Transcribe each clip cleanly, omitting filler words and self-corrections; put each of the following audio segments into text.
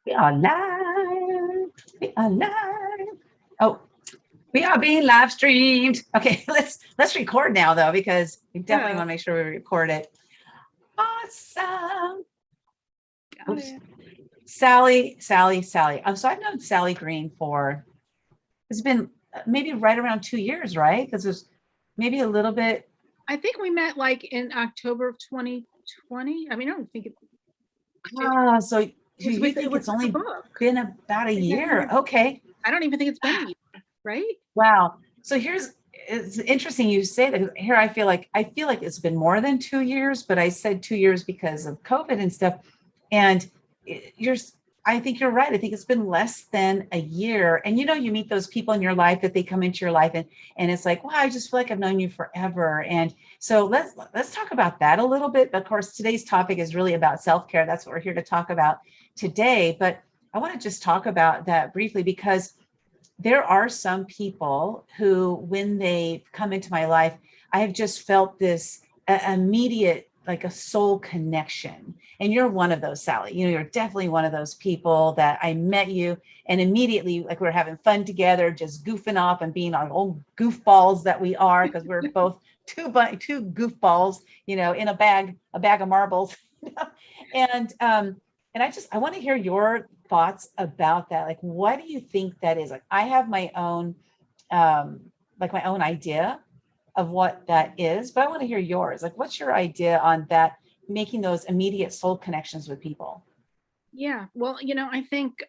We are live. We are live. Oh, we are being live streamed. Okay, let's record now though, because we definitely Yeah, want to make sure we record it. Awesome. got Oops. it. Sally. So I've known Sally Green for it's been maybe right around 2 years, right? Because there's maybe a little bit. I think we met like in October of 2020. I mean, I don't think it So was you it think was it's with the only book. been about a It hadn't year? even, Okay. I don't even think it's been a year, right? Wow. So it's interesting you say that. Here I feel like it's been more than 2 years, but I said 2 years because of COVID and stuff. And you're, I think you're right. I think it's been less than a year. And you meet those people in your life that they come into your life and it's like, wow, I just feel like I've known you forever. And so let's talk about that a little bit. Of course, today's topic is really about self-care. That's what we're here to talk about today. But I want to just talk about that briefly because there are some people who, when they come into my life, I have just felt this immediate, like a soul connection. And you're one of those, Sally. You're definitely one of those people that I met you and immediately, like we were having fun together, just goofing off and being our old goofballs that we are, because we're both two goofballs, in a bag of marbles. And I want to hear your thoughts about that. Like, what do you think that is? Like, I have my own, um, like my own idea of what that is, but I want to hear yours. Like, what's your idea on that, making those immediate soul connections with people? Yeah. Well, I think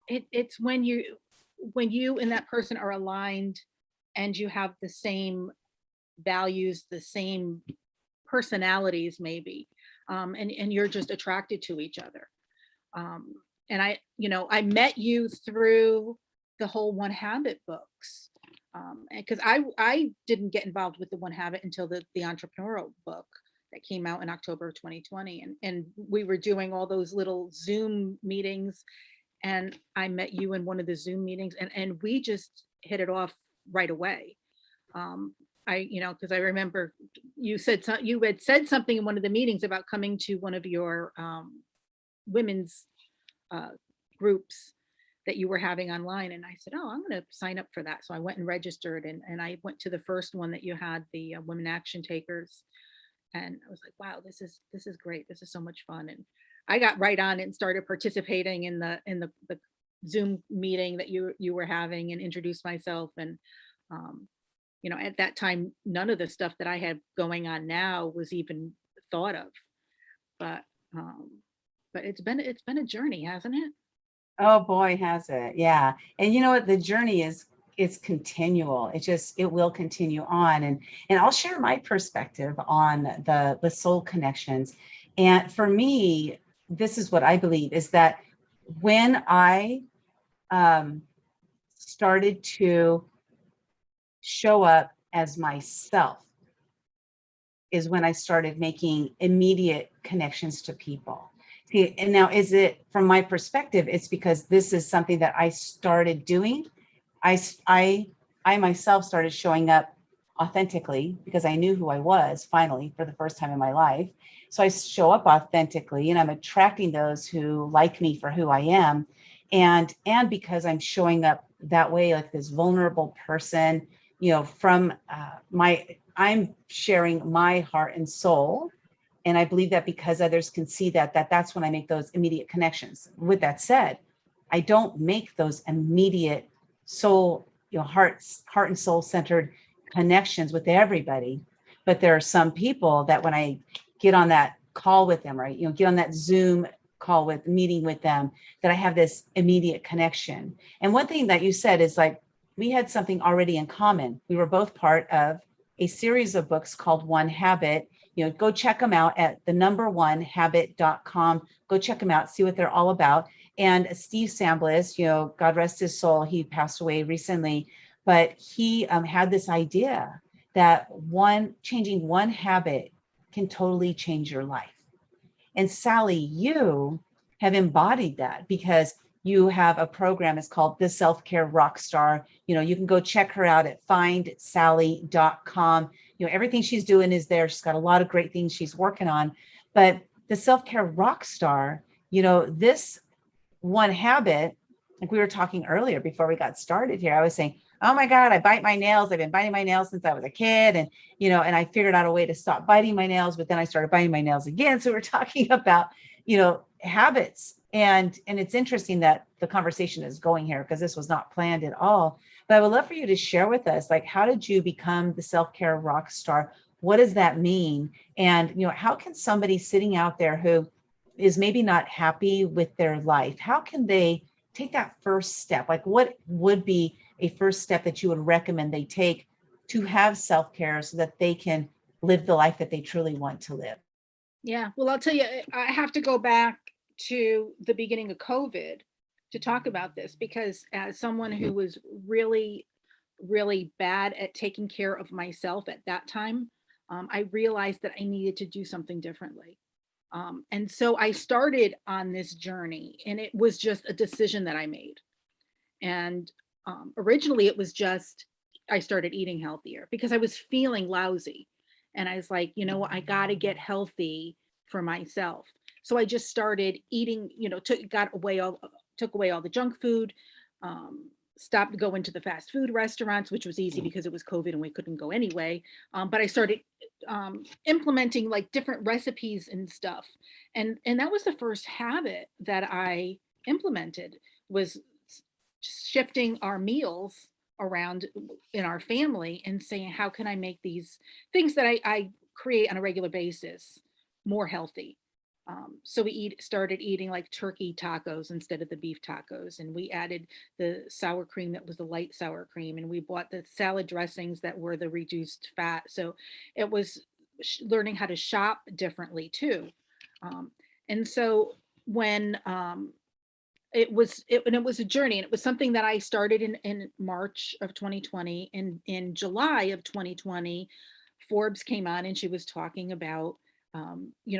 it's when you and that person are aligned and you have the same values, the same personalities, maybe, and you're just attracted to each other. Um, and I met you through the whole One Habit books. Because I didn't get involved with the One Habit until the entrepreneurial book that came out in October of 2020. And we were doing all those little Zoom meetings, and I met you in one of the Zoom meetings, and we just hit it off right away. Um, because I remember you had said something in one of the meetings about coming to one of your women's uh, groups that you were having online. And I said, oh, I'm going to sign up for that. So I went and registered, and I went to the first one that you had, the Women Action Takers. And I was like, wow, this is great. This is so much fun. And I got right on and started participating in the Zoom meeting that you were having, and introduced myself. And um, at that time, none of the stuff that I had going on now was even thought of. But um, but it's been a journey, hasn't it? Oh boy, has it. Yeah. And you know what? The journey is it's continual. It will continue on. And I'll share my perspective on the soul connections. And for me, this is what I believe is that when I um, started to show up as myself is when I started making immediate connections to people. See, and now is it from my perspective, it's because this is something that I started doing. I, s- I myself started showing up authentically because I knew who I was finally for the first time in my life. So I show up authentically and I'm attracting those who like me for who I am. And because I'm showing up that way, like this vulnerable person, from I'm sharing my heart and soul. And I believe that because others can see that's when I make those immediate connections. With that said, I don't make those immediate soul, heart and soul centered connections with everybody. But there are some people that when I get on that call with them, right, get on that Zoom call with meeting with them, that I have this immediate connection. And one thing that you said is like, we had something already in common. We were both part of a series of books called One Habit. Go check them out at the number one habit.com. Go check them out, see what they're all about. And Steve Samblis, God rest his soul, he passed away recently, but he had this idea that changing one habit can totally change your life. And Sally, you have embodied that because you have a program. It's called the Self-Care Rockstar. You can go check her out at findsally.com. Everything she's doing is there. She's got a lot of great things she's working on. But the Self-Care Rockstar, this one habit, like we were talking earlier before we got started here, I was saying, oh my God, I bite my nails. I've been biting my nails since I was a kid. And, and I figured out a way to stop biting my nails, but then I started biting my nails again. So we're talking about, habits. And it's interesting that the conversation is going here because this was not planned at all. But I would love for you to share with us, like, how did you become the self-care rock star? What does that mean? And, how can somebody sitting out there who is maybe not happy with their life, how can they take that first step? Like, what would be a first step that you would recommend they take to have self-care so that they can live the life that they truly want to live? Yeah. Well, I'll tell you, I have to go back to the beginning of COVID to talk about this because as someone who was really, really bad at taking care of myself at that time, I realized that I needed to do something differently. And so I started on this journey, and it was just a decision that I made. And originally, it was just I started eating healthier because I was feeling lousy. And I was like, you know what, I got to get healthy for myself. So I just started eating, took away all the junk food, um, stopped going to the fast food restaurants, which was easy because it was COVID and we couldn't go anyway. But I started implementing like different recipes and stuff, and that was the first habit that I implemented was shifting our meals around in our family and saying, how can I make these things that I create on a regular basis more healthy? So we started eating like turkey tacos instead of the beef tacos, and we added the sour cream that was the light sour cream, and we bought the salad dressings that were the reduced fat. So it was learning how to shop differently too. Um, and so when it was a journey, and it was something that I started in March of 2020. And in July of 2020, Forbes came on and she was talking about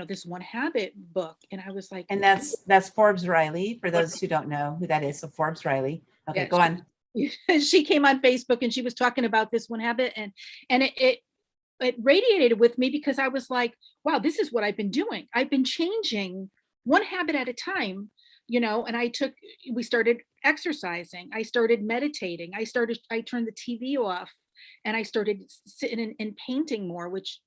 this one habit book, and I was like, And that's Forbes Riley, for those who don't know who that is. So Forbes Riley. Okay, yeah, go on. she came on Facebook and she was talking about this one habit, and it radiated with me because I was like, wow, this is what I've been doing. I've been changing one habit at a time, and we started exercising. I started meditating. I turned the TV off and I started sitting and painting more, which,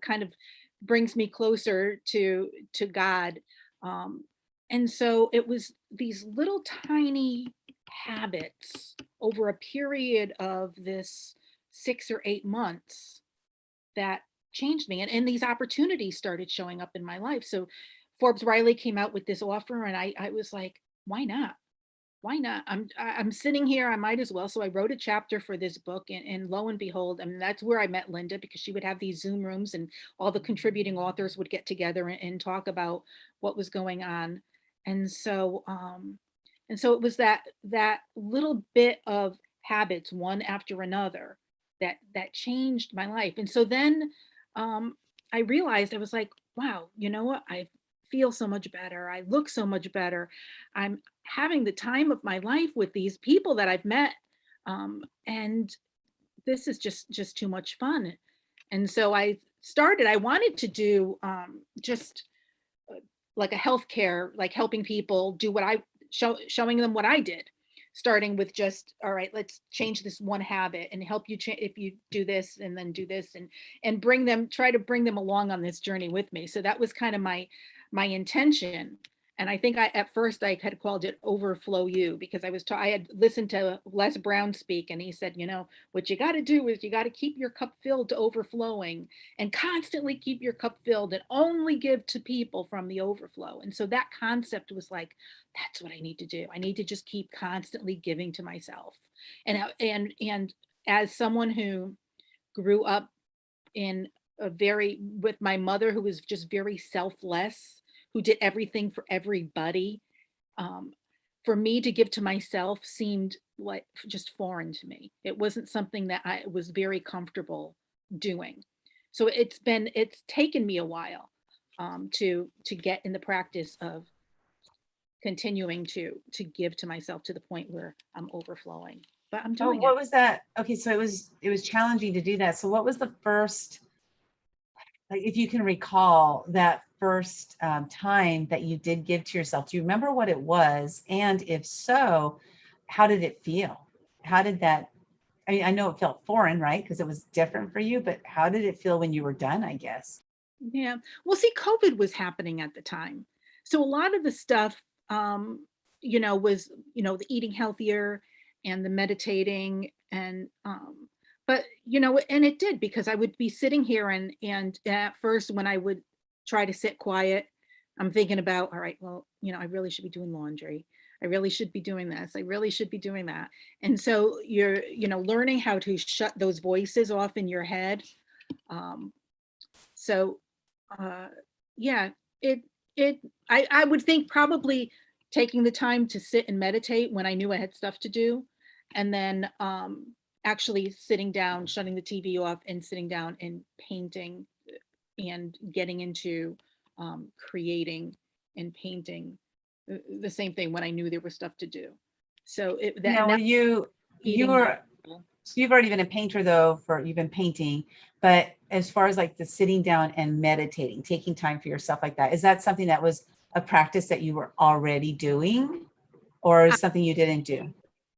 kind of brings me closer to God. Um, and so it was these little tiny habits over a period of this 6 or 8 months that changed me. And these opportunities started showing up in my life. So Forbes Riley came out with this offer, and I was like, why not? Why not? I'm sitting here, I might as well. So I wrote a chapter for this book, and lo and behold, I mean, that's where I met Linda, because she would have these Zoom rooms and all the contributing authors would get together and talk about what was going on. And so it was that little bit of habits, one after another, that changed my life. And so then um, I realized, I was like, wow, you know what? I feel so much better. I look so much better. I'm having the time of my life with these people that I've met. And this is just too much fun. And so I wanted to do just like a healthcare, like helping people do showing them what I did, starting with just, all right, let's change this one habit and help you if you do this and then do this, and try to bring them along on this journey with me. So that was kind of my intention. And I think at first I had called it Overflow You, because I had listened to Les Brown speak, and he said, what you got to do is you got to keep your cup filled to overflowing, and constantly keep your cup filled and only give to people from the overflow. And so that concept was like, that's what I need to do. I need to just keep constantly giving to myself. And as someone who grew up in with my mother, who was just very selfless, who did everything for everybody, um, for me to give to myself seemed like just foreign to me. It wasn't something that I was very comfortable doing. So it's taken me a while to get in the practice of continuing to give to myself to the point where I'm overflowing. But I'm Oh, doing what it. was that? Okay, so it was challenging to do that. So what was the first like if you can recall that first time that you did give to yourself, do you remember what it was? And if so, how did it feel? How did that, I mean, I know it felt foreign, right? Because it was different for you, but how did it feel when you were done, I guess? Yeah. Well, see, COVID was happening at the time. So a lot of the stuff, was, the eating healthier and the meditating but, and it did because I would be sitting here and at first when I would try to sit quiet, I'm thinking about, all right, well, I really should be doing laundry. I really should be doing this. I really should be doing that. And so you're, learning how to shut those voices off in your head. Um, so uh yeah, it it I would think probably taking the time to sit and meditate when I knew I had stuff to do, and then actually sitting down, shutting the TV off and sitting down and painting and getting into creating and painting the same thing when I knew there was stuff to do. So it that Now, and were that you eating were, so you've already been a painter though, for you've been painting, but as far as like the sitting down and meditating, taking time for yourself like that, is that something that was a practice that you were already doing or is something you didn't do?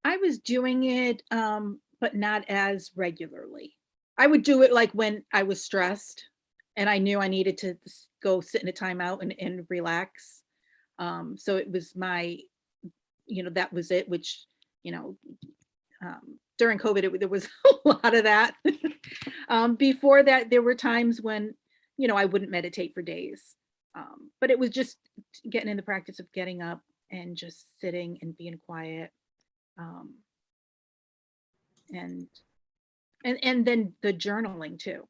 I was doing it, but not as regularly. I would do it like when I was stressed and I knew I needed to go sit in a timeout and relax. So it was that was it, which, you know, during COVID, there was a lot of that. Before that, there were times when, I wouldn't meditate for days. But it was just getting in the practice of getting up and just sitting and being quiet. Um, and and then the journaling too.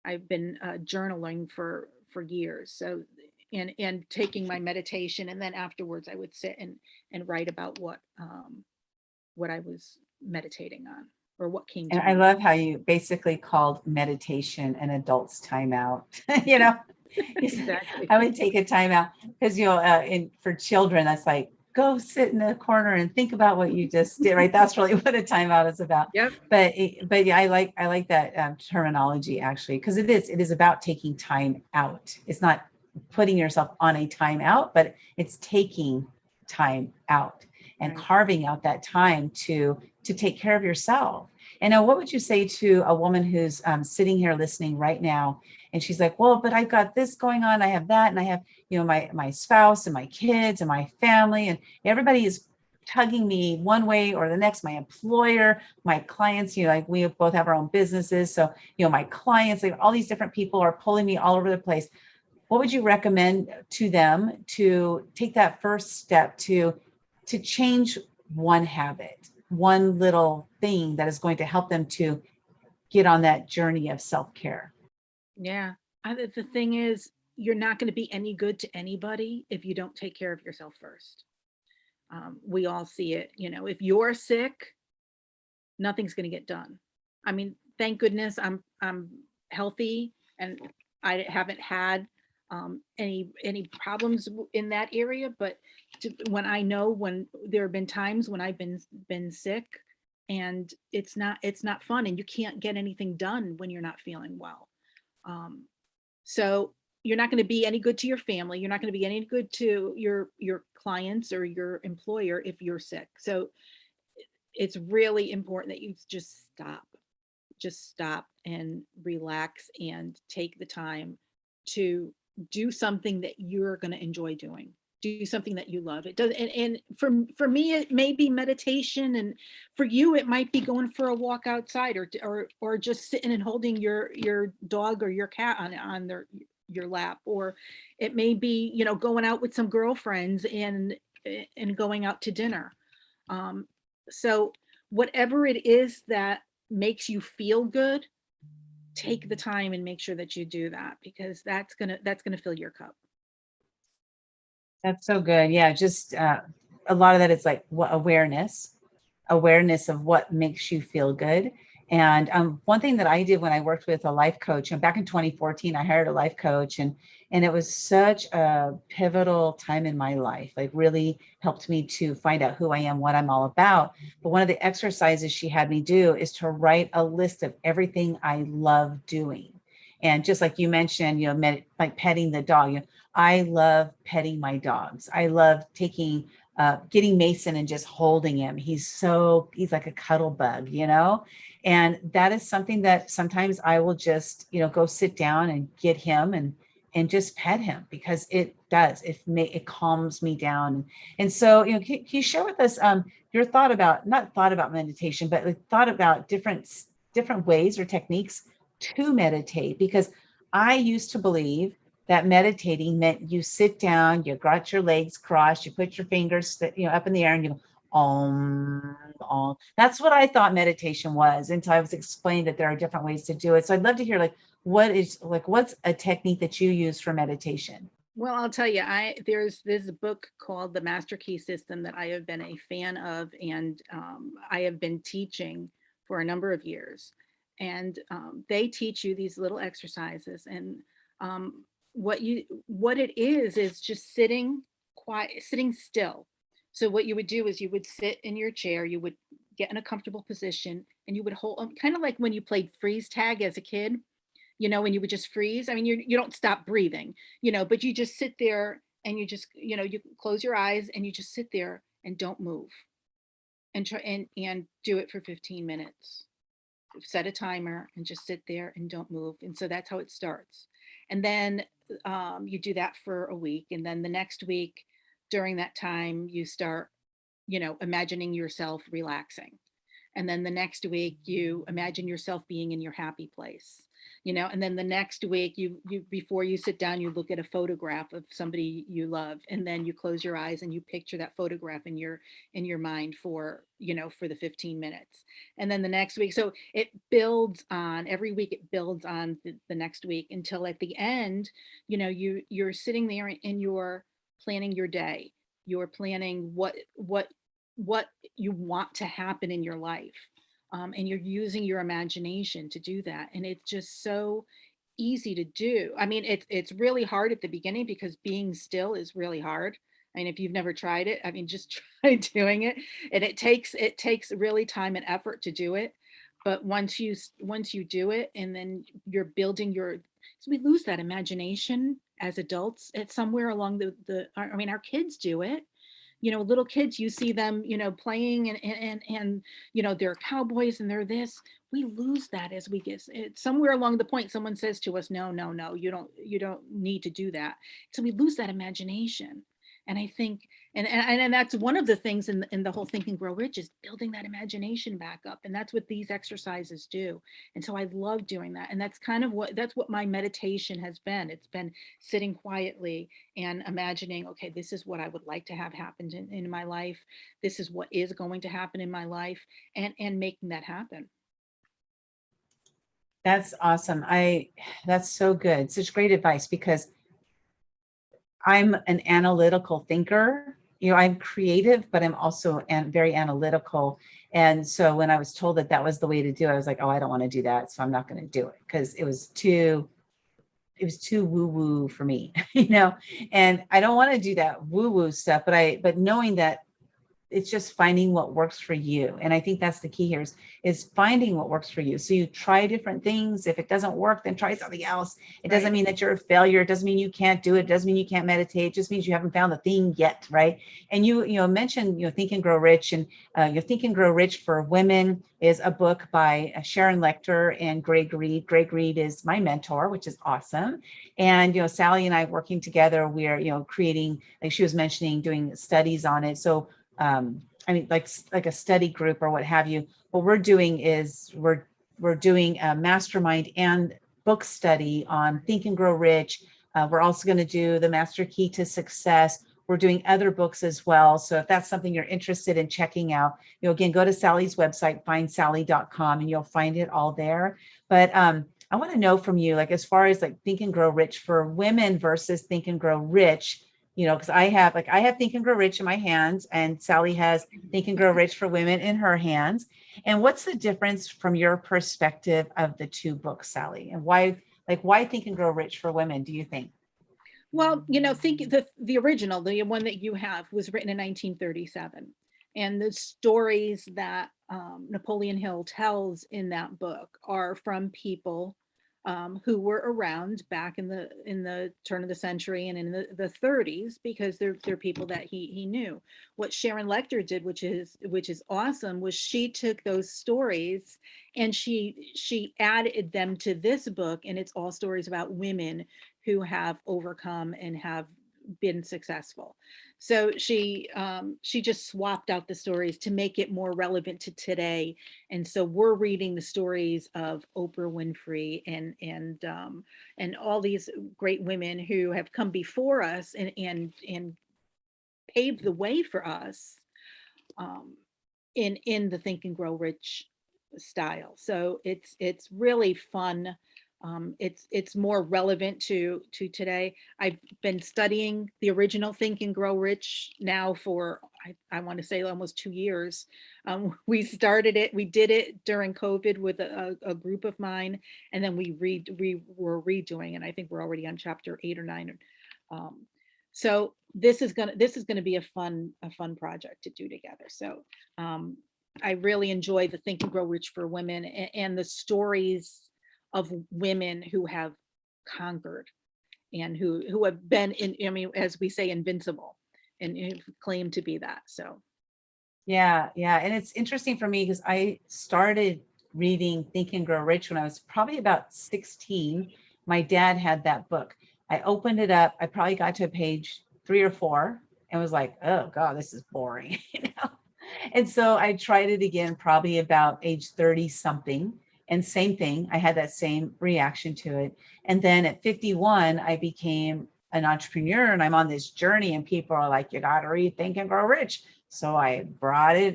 I've been journaling for years. So and taking my meditation, and then afterwards I would sit and write about what I was meditating on or what came And to I me. love how you basically called meditation an adult's timeout. You know, Exactly. I would take a timeout because, for children, that's like, go sit in the corner and think about what you just did, right? That's really what a timeout is about. Yep. But yeah, I like that terminology actually, because it is about taking time out. It's not putting yourself on a timeout, but it's taking time out and Right. carving out that time to take care of yourself. And now, what would you say to a woman who's sitting here listening right now, and she's like, "Well, but I've got this going on, I have that, and I have, my spouse and my kids and my family, and everybody is tugging me one way or the next. My employer, my clients, like we both have our own businesses, so my clients, like all these different people are pulling me all over the place." What would you recommend to them to take that first step to change one habit, one little thing that is going to help them to get on that journey of self-care? Yeah. The thing is, you're not going to be any good to anybody if you don't take care of yourself first. We all see it. If you're sick, nothing's going to get done. I mean, thank goodness I'm healthy and I haven't had any problems in that area. But when I know when there have been times when I've been sick, and it's not fun, and you can't get anything done when you're not feeling well. Um, so you're not going to be any good to your family. You're not going to be any good to your clients or your employer if you're sick. So it's really important that you just stop and relax and take the time to do something that you're going to enjoy doing. Do something that you love. It does, and for me, it may be meditation, and for you, it might be going for a walk outside, or just sitting and holding your dog or your cat on your lap, or it may be going out with some girlfriends and going out to dinner. Um, so whatever it is that makes you feel good, take the time and make sure that you do that, because that's gonna fill your cup. That's so good. Yeah, just a lot of that is like what awareness of what makes you feel good. And one thing that I did when I worked with a life coach, and back in 2014, I hired a life coach, and it was such a pivotal time in my life. Like really helped me to find out who I am, what I'm all about. But one of the exercises she had me do is to write a list of everything I love doing. And just like you mentioned, like petting the dog, I love petting my dogs. I love getting Mason and just holding him. He's like a cuddle bug, and that is something that sometimes I will just, go sit down and get him and just pet him, because it calms me down. And so, can you share with us your not thought about meditation, but like thought about different ways or techniques to meditate? Because I used to believe that meditating meant you sit down, you got your legs crossed, you put your fingers, up in the air, and you go, om. That's what I thought meditation was until I was explained that there are different ways to do it. So I'd love to hear, like, what's a technique that you use for meditation? Well, I'll tell you, there's this book called The Master Key System that I have been a fan of, and I have been teaching for a number of years. And they teach you these little exercises, and um, what it is just sitting quiet, sitting still. So what you would do is you would sit in your chair, you would get in a comfortable position, and you would hold, kind of like when you played freeze tag as a kid, when you would just freeze. I mean, you don't stop breathing, but you just sit there and you just, you close your eyes and you just sit there and don't move, and try and do it for 15 minutes. Set a timer and just sit there and don't move. And so that's how it starts. And then you do that for a week. And then the next week, during that time, you start, imagining yourself relaxing. And then the next week you imagine yourself being in your happy place, and then the next week you before you sit down, you look at a photograph of somebody you love, and then you close your eyes and you picture that photograph in your mind for, for the 15 minutes. And then the next week, so it builds on, every week it builds on the next week, until at the end, you're sitting there and you're planning your day. You're planning what you want to happen in your life. And you're using your imagination to do that. And it's just so easy to do. I mean, it's really hard at the beginning, because being still is really hard. I mean, if you've never tried it, I mean, just try doing it. And it takes really time and effort to do it. But once you do it, and then you're building so we lose that imagination as adults at somewhere along I mean, our kids do it. Little kids, you see them, playing, and they're cowboys and they're this. We lose that as we get somewhere along the point. Someone says to us, no, no, no, you don't need to do that. So we lose that imagination. And I think, and that's one of the things in the whole Think and Grow Rich, is building that imagination back up. And that's what these exercises do. And so I love doing that. And that's what my meditation has been. It's been sitting quietly and imagining, okay, this is what I would like to have happened in my life. This is what is going to happen in my life, and making that happen. That's awesome. That's so good. Such great advice, because I'm an analytical thinker. I'm creative, but I'm also very analytical. And so when I was told that that was the way to do it, I was like, oh, I don't want to do that. So I'm not going to do it, because it was too woo woo for me, and I don't want to do that woo woo stuff. But knowing that it's just finding what works for you. And I think that's the key here is finding what works for you. So you try different things. If it doesn't work, then try something else. It doesn't Right. mean that you're a failure. It doesn't mean you can't do it. It doesn't mean you can't meditate. It just means you haven't found the thing yet, right? And you mentioned, Think and Grow Rich, and your Think and Grow Rich for Women is a book by Sharon Lechter and Greg Reed. Greg Reed is my mentor, which is awesome. And Sally and I working together, we're creating, like she was mentioning, doing studies on it. So I mean, like a study group or what have you. What we're doing is we're doing a mastermind and book study on Think and Grow Rich. We're also going to do the Master Key to Success. We're doing other books as well. So if that's something you're interested in checking out, again, go to Sally's website, findsally.com, and you'll find it all there. But I want to know from you, like, as far as like Think and Grow Rich for women versus Think and Grow Rich, because I have Think and Grow Rich in my hands, and Sally has Think and Grow Rich for Women in her hands. And what's the difference from your perspective of the two books, Sally? And why Think and Grow Rich for Women, do you think? Well, think the original, the one that you have, was written in 1937, and the stories that Napoleon Hill tells in that book are from people who were around back in the turn of the century and in the 30s, because they're people that he knew. What Sharon Lechter did, which is awesome, was she took those stories and she added them to this book, and it's all stories about women who have overcome and have been successful. So she just swapped out the stories to make it more relevant to today. And so we're reading the stories of Oprah Winfrey and all these great women who have come before us and paved the way for us, um, in the Think and Grow Rich style. So it's really fun. It's more relevant to today. I've been studying the original Think and Grow Rich now for I want to say almost 2 years. We did it during COVID with a group of mine, and then we were redoing, and I think we're already on chapter 8 or 9. Um, so this is gonna be a fun project to do together. So um, I really enjoy the Think and Grow Rich for Women, and the stories of women who have conquered and who have been in, I mean, as we say, invincible, and who claim to be that. So Yeah, yeah. And it's interesting for me because I started reading Think and Grow Rich when I was probably about 16. My dad had that book. I opened it up. I probably got to page 3 or 4 and was like, oh God, this is boring, you know? And so I tried it again, probably about age 30 something. And same thing, I had that same reaction to it. And then at 51, I became an entrepreneur and I'm on this journey, and people are like, you got to read Think and Grow Rich. So I brought it,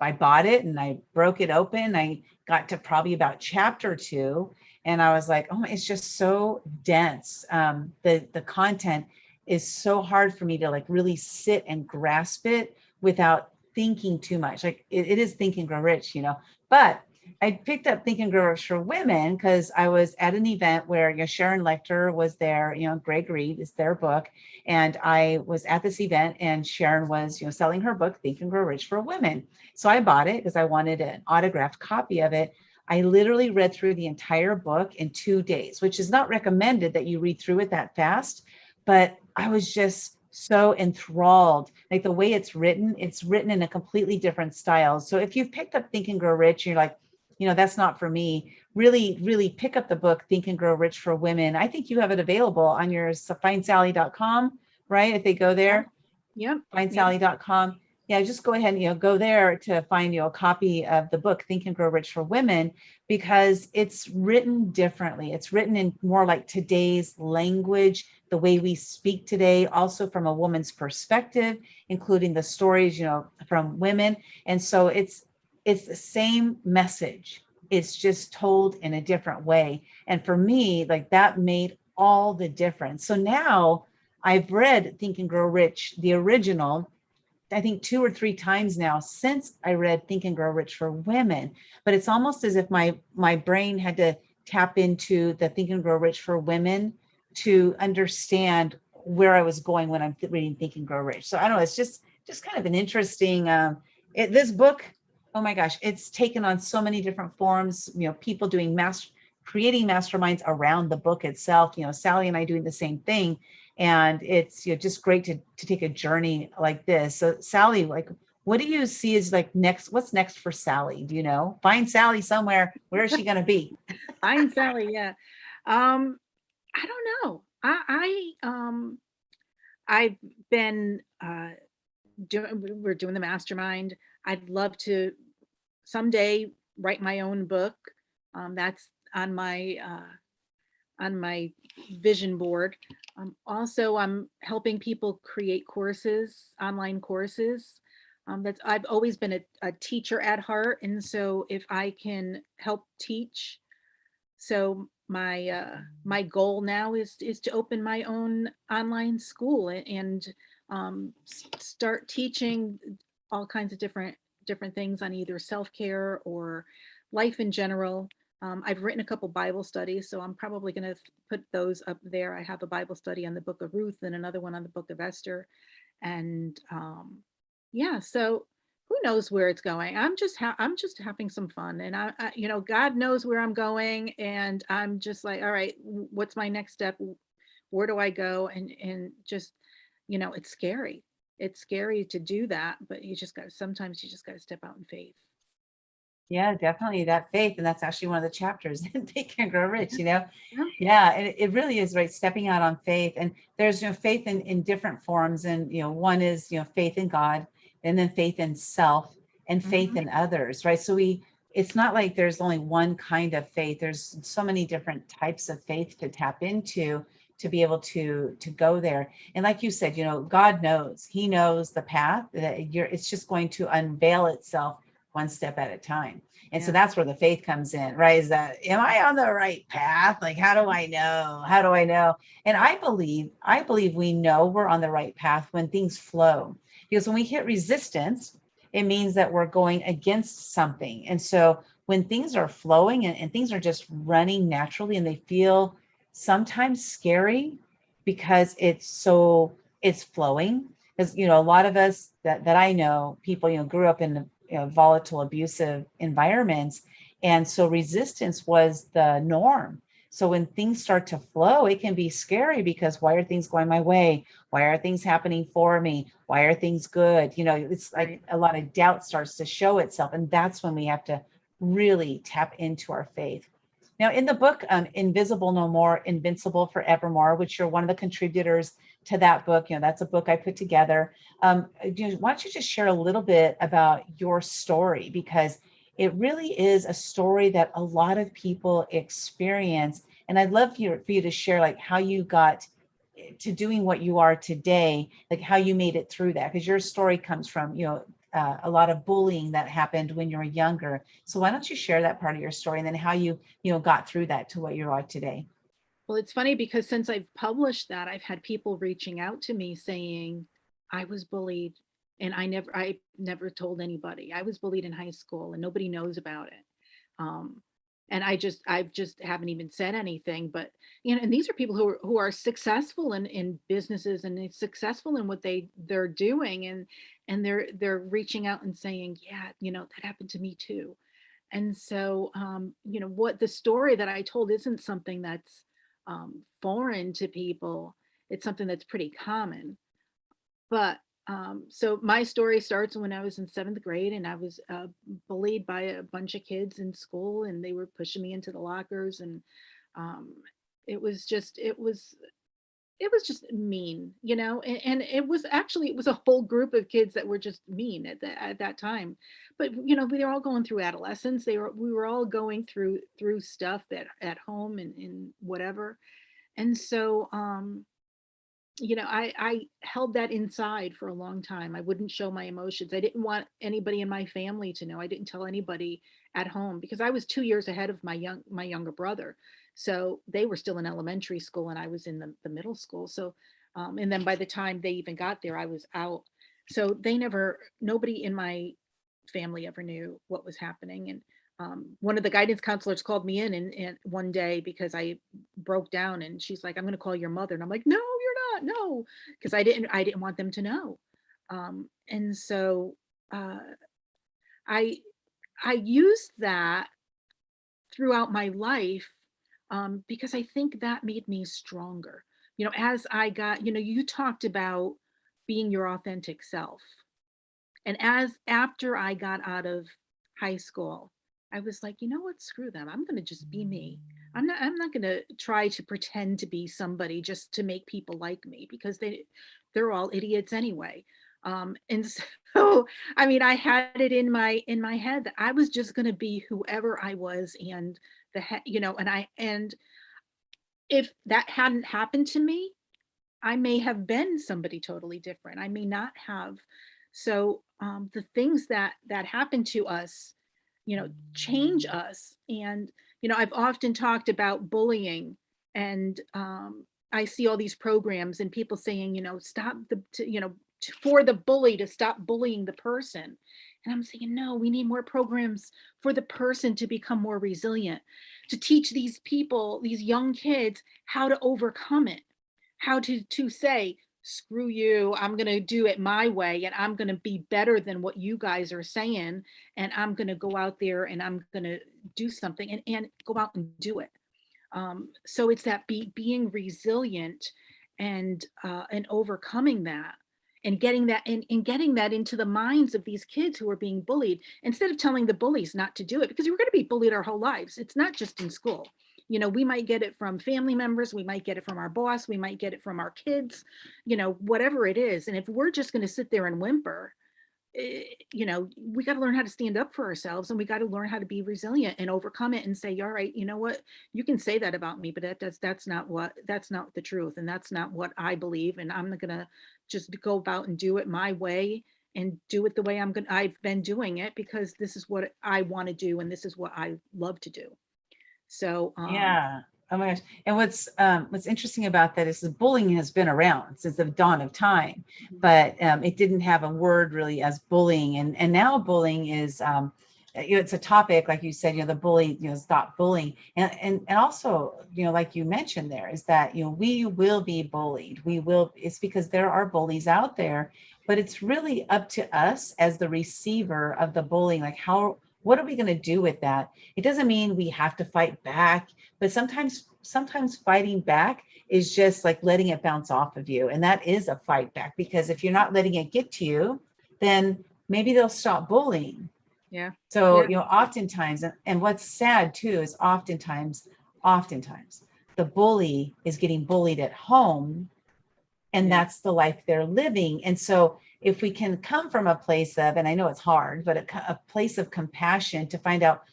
I bought it and I broke it open. I got to probably about chapter 2, and I was like, oh, it's just so dense. The content is so hard for me to like really sit and grasp it without thinking too much. Like it is Think and Grow Rich, but I picked up Think and Grow Rich for Women because I was at an event where Sharon Lechter was there, Greg Reed is their book. And I was at this event and Sharon was, selling her book, Think and Grow Rich for Women. So I bought it because I wanted an autographed copy of it. I literally read through the entire book in 2 days, which is not recommended that you read through it that fast. But I was just so enthralled. Like the way it's written in a completely different style. So if you've picked up Think and Grow Rich, you're like, that's not for me. Really, really pick up the book, Think and Grow Rich for Women. I think you have it available on your findsally.com, right? If they go yeah, there, yeah, yeah. findsally.com. Yeah, just go ahead and go there to find a copy of the book Think and Grow Rich for Women, because it's written differently. It's written in more like today's language, the way we speak today, also from a woman's perspective, including the stories from women. And so it's the same message. It's just told in a different way. And for me, like that made all the difference. So now I've read Think and Grow Rich, the original, I think 2 or 3 times now since I read Think and Grow Rich for Women. But it's almost as if my brain had to tap into the Think and Grow Rich for Women to understand where I was going when I'm reading Think and Grow Rich. So I don't know, it's just kind of an interesting this book. Oh my gosh, it's taken on so many different forms, people doing creating masterminds around the book itself, Sally and I doing the same thing. And it's just great to take a journey like this. So Sally, like, what do you see as like next? What's next for Sally? Do you know? Find Sally somewhere. Where is she going to be? Find Sally, yeah. I don't know. I've been we're doing the mastermind. I'd love to someday write my own book. That's on my vision board. Also, I'm helping people create courses, online courses. I've always been a teacher at heart, and so if I can help teach, so my goal now is to open my own online school and start teaching all kinds of different things on either self-care or life in general. I've written a couple Bible studies, so I'm probably going to put those up there. I have a Bible study on the book of Ruth and another one on the book of Esther. And yeah, so who knows where it's going? I'm just having some fun, and you know, God knows where I'm going, and I'm just like, all right, what's my next step? Where do I go? And just, you know, it's scary. It's scary to do that, but you just got sometimes you just got to step out in faith. Yeah, definitely that faith. And that's actually one of the chapters in Think and Grow Rich, you know? Yeah. Yeah, and it really is right, stepping out on faith. And there's, faith in different forms. And, one is, faith in God, and then faith in self and faith Mhm. in others, right? So it's not like there's only one kind of faith. There's so many different types of faith to tap into to be able to go there. And like you said, God knows, he knows the path that it's just going to unveil itself one step at a time. And so Yeah. that's where the faith comes in, right? Is that, am I on the right path? Like, how do I know? How do I know? And I believe we know we're on the right path when things flow. Because when we hit resistance, it means that we're going against something. And so when things are flowing and things are just running naturally and they feel sometimes scary because it's flowing. Because a lot of us that I know, people grew up in volatile, abusive environments. And so resistance was the norm. So when things start to flow, it can be scary because why are things going my way? Why are things happening for me? Why are things good? It's like Right. a lot of doubt starts to show itself. And that's when we have to really tap into our faith. Now, in the book, Invisible No More, Invincible Forevermore, which you're one of the contributors to that book, that's a book I put together. Why don't you just share a little bit about your story? Because it really is a story that a lot of people experience. And I'd love for you to share like how you got to doing what you are today, like how you made it through that. Because your story comes from, a lot of bullying that happened when you were younger. So why don't you share that part of your story and then how you got through that to what you're like today? Well, it's funny because since I've published that, I've had people reaching out to me saying, I was bullied and I never told anybody. I was bullied in high school and nobody knows about it. Um, and I've just haven't even said anything, but you know, and these are people who are successful in businesses and it's successful in what they're doing. And they're reaching out and saying, yeah, you know, that happened to me too. And so, you know, what the story that I told isn't something that's foreign to people. It's something that's pretty common. But so my story starts when I was in seventh grade and I was bullied by a bunch of kids in school and they were pushing me into the lockers and um, it was just it was just mean, you know, and it was actually it was a whole group of kids that were just mean at that time. But you know, we were all going through adolescence. We were all going through stuff that at home and whatever. And so you know, I held that inside for a long time. I wouldn't show my emotions. I didn't want anybody in my family to know. I didn't tell anybody at home because I was 2 years ahead of my younger brother. So they were still in elementary school and I was in the middle school. So and then by the time they even got there, I was out. So nobody in my family ever knew what was happening. And one of the guidance counselors called me in and one day because I broke down and she's like, I'm going to call your mother. And I'm like, no, you're not. No, because I didn't want them to know. And so uh, I, I used that throughout my life because I think that made me stronger. You know, as I got, you know, you talked about being your authentic self. And as after I got out of high school, I was like, you know what, screw them. I'm gonna just be me. I'm not gonna try to pretend to be somebody just to make people like me because they're all idiots anyway. And so I mean I had it in my head that I was just gonna be whoever I was and you know, and if that hadn't happened to me, I may have been somebody totally different. I may not have. So the things that happen to us, you know, change us. And you know, I've often talked about bullying, and I see all these programs and people saying, you know, stop you know, for the bully to stop bullying the person. And I'm saying, no, we need more programs for the person to become more resilient, to teach these people, these young kids, how to overcome it, how to say screw you, I'm going to do it my way, and I'm going to be better than what you guys are saying, and I'm going to go out there and I'm going to do something, and go out and do it. So it's that being resilient, and overcoming that, and getting that, and getting that into the minds of these kids who are being bullied, instead of telling the bullies not to do it, because we're going to be bullied our whole lives. It's not just in school. We might get it from family members, we might get it from our boss, we might get it from our kids, whatever it is. And if we're just going to sit there and whimper, we got to learn how to stand up for ourselves, and we got to learn how to be resilient and overcome it and say, all right, you know what, you can say that about me, but that's not the truth. And that's not what I believe. And I'm not going to just go about and do it my way, and do it the way I've been doing it, because this is what I want to do. And this is what I love to do. So, Yeah. Oh my gosh. And what's interesting about that is the bullying has been around since the dawn of time, but it didn't have a word really as bullying. And now bullying is it's a topic, like you said, the bully, stop bullying. And also, like you mentioned there, is that, we will be bullied. It's because there are bullies out there, but it's really up to us as the receiver of the bullying. Like, what are we going to do with that? It doesn't mean we have to fight back, but sometimes fighting back is just like letting it bounce off of you. And that is a fight back, because if you're not letting it get to you, then maybe they'll stop bullying. yeah, So, yeah, oftentimes, and what's sad too is oftentimes the bully is getting bullied at home, and yeah, that's the life they're living. And so if we can come from a place of, and I know it's hard, but a place of compassion to find out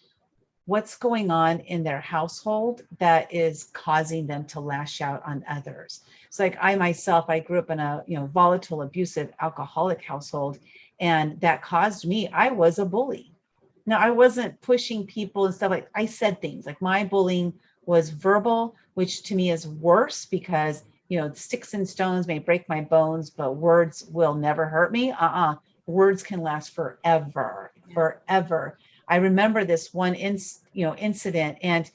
what's going on in their household that is causing them to lash out on others. So like I myself, I grew up in a, volatile, abusive, alcoholic household, and that caused me, I was a bully. Now, I wasn't pushing people and stuff. Like I said things like my bullying was verbal, which to me is worse because, sticks and stones may break my bones, but words will never hurt me. Words can last forever, yeah, forever. I remember this one incident, and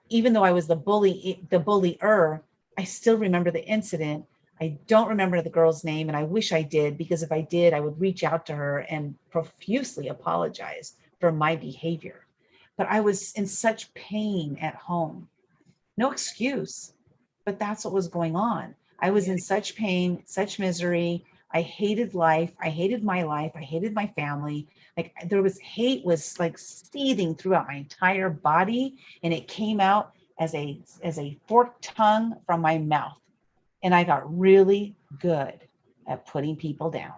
even though I was the bullier, I still remember the incident. I don't remember the girl's name, and I wish I did, because if I did, I would reach out to her and profusely apologize for my behavior. But I was in such pain at home. No excuse, but that's what was going on. I was yeah, in such pain, such misery. I hated life. I hated my life. I hated my family. Like there was hate was like seething throughout my entire body, and it came out as a forked tongue from my mouth. And I got really good at putting people down.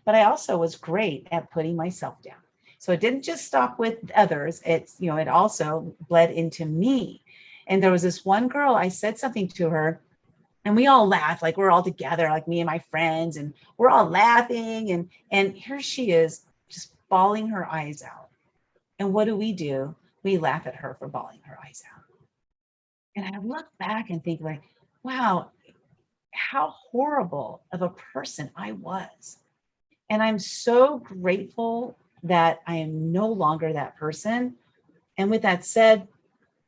But I also was great at putting myself down. So it didn't just stop with others. It also bled into me. And there was this one girl, I said something to her, and we all laughed, like we're all together, like me and my friends, and we're all laughing. And here she is just bawling her eyes out. And what do? We laugh at her for bawling her eyes out. And I look back and think like, wow, how horrible of a person I was. And I'm so grateful that I am no longer that person. And with that said,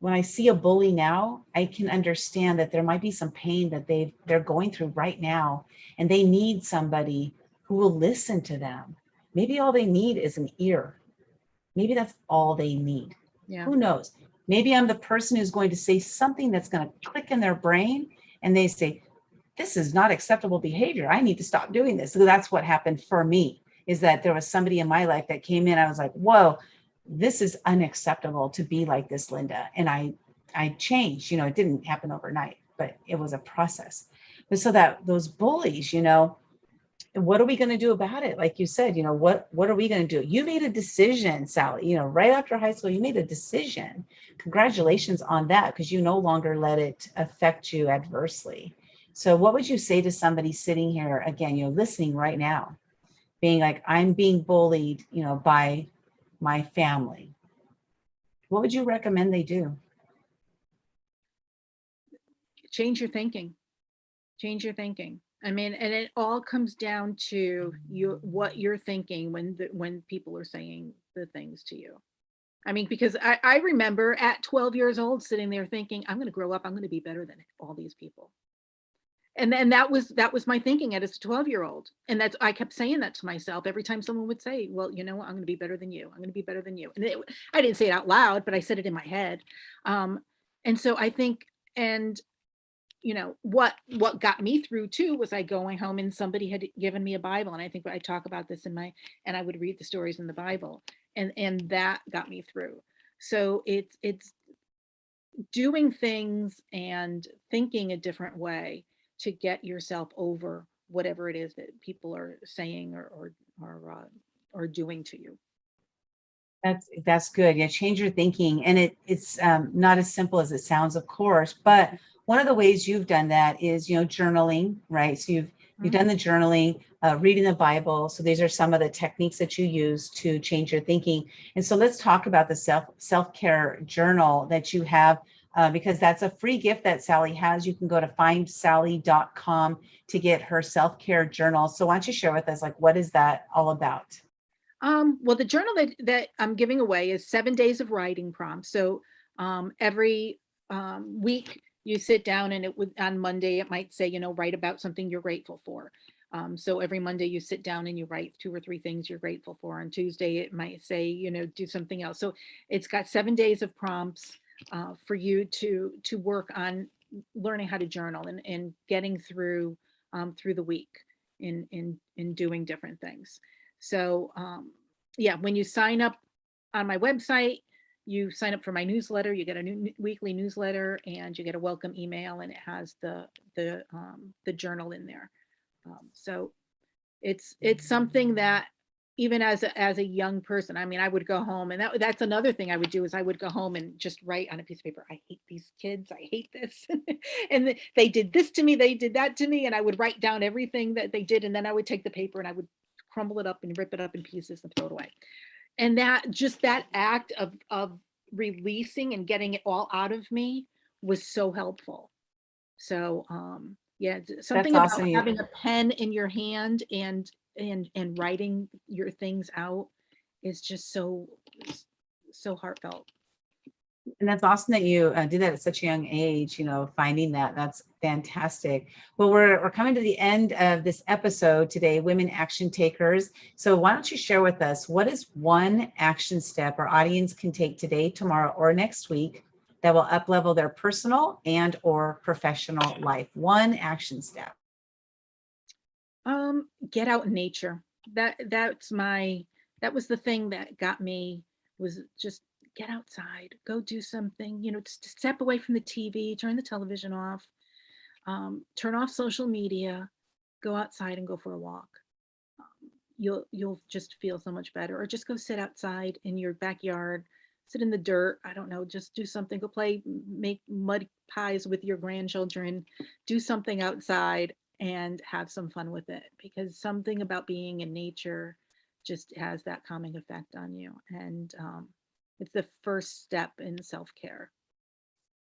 when I see a bully now, I can understand that there might be some pain that they're going through right now, and they need somebody who will listen to them. Maybe all they need is an ear. Maybe that's all they need. yeah, Who knows? Maybe I'm the person who's going to say something that's going to click in their brain, and they say, this is not acceptable behavior. I need to stop doing this. So that's what happened for me, is that there was somebody in my life that came in. I was like, whoa, this is unacceptable to be like this, Linda. And I changed. It didn't happen overnight, but it was a process. But so that those bullies, what are we going to do about it? Like you said, what are we going to do? You made a decision, Sally, right after high school, you made a decision. Congratulations on that, because you no longer let it affect you adversely. So what would you say to somebody sitting here again, listening right now, being like, I'm being bullied, by my family? What would you recommend they do? change your thinking. Change your thinking. I mean, and it all comes down to what you're thinking when people are saying the things to you. I mean, because I remember at 12 years old sitting there thinking, I'm going to grow up, I'm going to be better than all these people. And then that was my thinking as a 12-year-old. And that's, I kept saying that to myself every time someone would say, well, you know what, I'm going to be better than you. I'm going to be better than you. And I didn't say it out loud, but I said it in my head. Um, and so I think, and what got me through too was I going home and somebody had given me a Bible. And I think I talk about this and I would read the stories in the Bible, and that got me through. So it's doing things and thinking a different way to get yourself over whatever it is that people are saying or doing to you. That's good. Yeah, change your thinking, and it's not as simple as it sounds, of course. But one of the ways you've done that is, journaling, right? So you've done the journaling, reading the Bible. So these are some of the techniques that you use to change your thinking. And so let's talk about the self-care journal that you have, because that's a free gift that Sally has. You can go to findsally.com to get her self-care journal. So why don't you share with us, like, what is that all about? Well, the journal that I'm giving away is 7 days of writing prompts. So every week you sit down, and on Monday it might say, write about something you're grateful for. So every Monday you sit down and you write 2 or 3 things you're grateful for. On Tuesday it might say, do something else. So it's got 7 days of prompts for you to work on learning how to journal and getting through the week in doing different things. So yeah, when you sign up on my website, you sign up for my newsletter, you get a new weekly newsletter, and you get a welcome email, and it has the journal in there. So it's something that even as a young person, I mean, I would go home, and that's another thing I would do is I would go home and just write on a piece of paper, I hate these kids, I hate this. And they did this to me, they did that to me. And I would write down everything that they did. And then I would take the paper and I would crumble it up and rip it up in pieces and throw it away. And that act of releasing and getting it all out of me was so helpful. So yeah, That's something about awesome. having a pen in your hand and writing your things out is just so heartfelt. And that's awesome that you did that at such a young age, finding that's fantastic. Well, we're coming to the end of this episode today, Women Action Takers. So why don't you share with us, what is one action step our audience can take today, tomorrow, or next week that will up-level their personal and or professional life? One action step. Get out in nature. That was the thing that got me, was just get outside, go do something, just step away from the TV, turn the television off, turn off social media, go outside and go for a walk. You'll just feel so much better. Or just go sit outside in your backyard, sit in the dirt. I don't know, just do something. Go play, make mud pies with your grandchildren, do something outside and have some fun with it, because something about being in nature just has that calming effect on you. And it's the first step in self-care.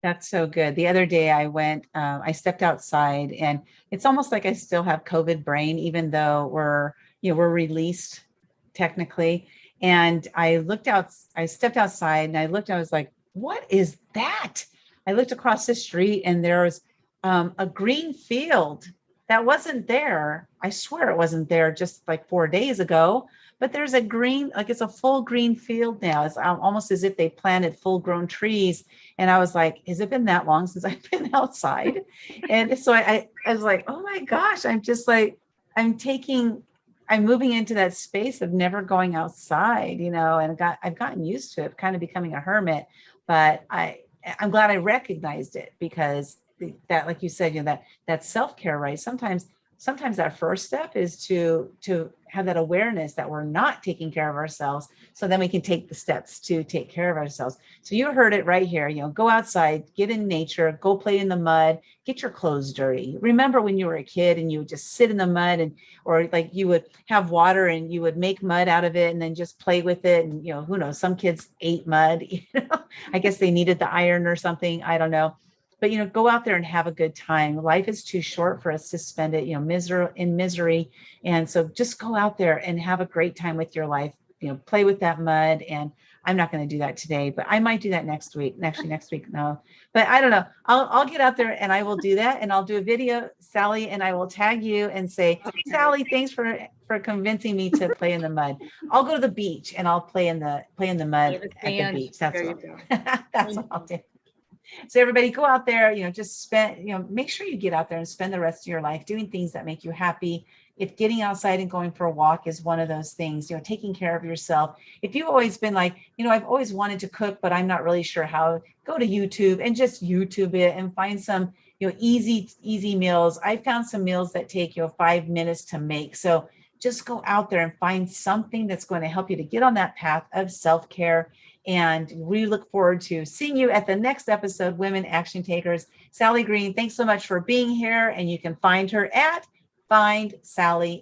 That's so good. The other day I stepped outside, and it's almost like I still have COVID brain, even though we're released technically. And I stepped outside and I was like, what is that? I looked across the street and there was a green field that wasn't there. I swear it wasn't there just like 4 days ago, but there's a green, like it's a full green field now. It's almost as if they planted full grown trees. And I was like, has it been that long since I've been outside? And so I was like, oh my gosh, I'm just like, I'm moving into that space of never going outside, and I've gotten used to it, kind of becoming a hermit. But I'm glad I recognized it, because that, like you said, that self-care, right? Sometimes that first step is to have that awareness that we're not taking care of ourselves, so then we can take the steps to take care of ourselves. So you heard it right here, go outside, get in nature, go play in the mud, get your clothes dirty. Remember when you were a kid and you would just sit in the mud, or like you would have water and you would make mud out of it and then just play with it. And who knows, some kids ate mud, I guess they needed the iron or something, I don't know. But go out there and have a good time. Life is too short for us to spend it, in misery. And so just go out there and have a great time with your life. play with that mud. And I'm not going to do that today, but I might do that next week. Actually, next week, no. But I don't know. I'll get out there and I will do that, and I'll do a video, Sally, and I will tag you and say, Okay. Sally, thanks for convincing me to play in the mud. I'll go to the beach and I'll play in the mud The at the sand. beach. That's There you what, go. that's what I'll do. So everybody go out there, just spend, make sure you get out there and spend the rest of your life doing things that make you happy. If getting outside and going for a walk is one of those things, taking care of yourself. If you've always been like, I've always wanted to cook, but I'm not really sure how, go to YouTube and just YouTube it and find some, easy meals. I found some meals that take, 5 minutes to make. So just go out there and find something that's going to help you to get on that path of self-care. And we look forward to seeing you at the next episode, Women Action Takers. Sally Green, thanks so much for being here. And you can find her at Find Sally